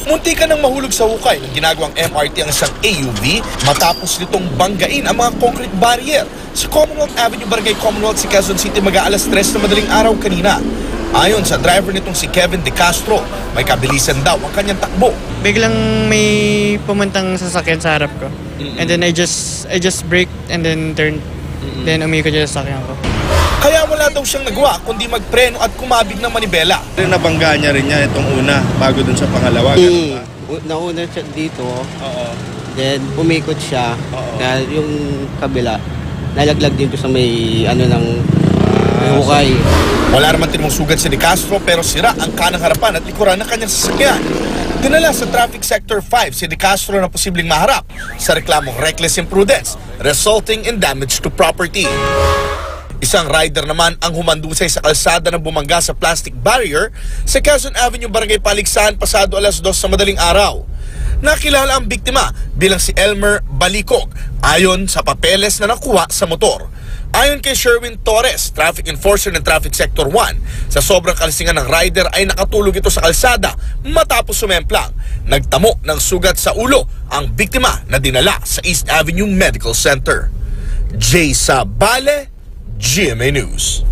Munti ka nang mahulog sa hukay ng ginagawang MRT ang isang AUV matapos nitong banggain ang mga concrete barrier sa Commonwealth Avenue, Barangay Commonwealth, sa Quezon City mag-aalas 3 na madaling araw kanina. Ayon sa driver nitong si Kevin De Castro, may kabilisan daw ang kanyang takbo. Biglang may pumuntang sasakyan sa harap ko. And then I just braked and then turned. Then umikot yung sasakyan ko. Kaya wala daw siyang nagawa kundi magpreno at kumabig ng manibela. Nabangga niya rin niya itong una bago dun sa pangalawa. Nauna siya dito, then umikot siya, dahil yung kabila, nalaglag din ko sa may hukay. Wala naman tinmong sugat si De Castro pero sira ang kanang harapan at likuran ng kanyang sasakyan. Dinala sa Traffic Sector 5 si De Castro na posibleng maharap sa reklamong reckless imprudence resulting in damage to property. Isang rider naman ang humandusay sa kalsada na bumangga sa plastic barrier sa Quezon Avenue, Barangay Paligsahan pasado alas 2 sa madaling araw. Nakilala ang biktima bilang si Elmer Balikog ayon sa papeles na nakuha sa motor. Ayon kay Sherwin Torres, traffic enforcer ng Traffic Sector 1, sa sobrang kalasingan ng rider ay nakatulog ito sa kalsada matapos sumemplang. Nagtamo ng sugat sa ulo ang biktima na dinala sa East Avenue Medical Center. Jay Sabale, GMA News.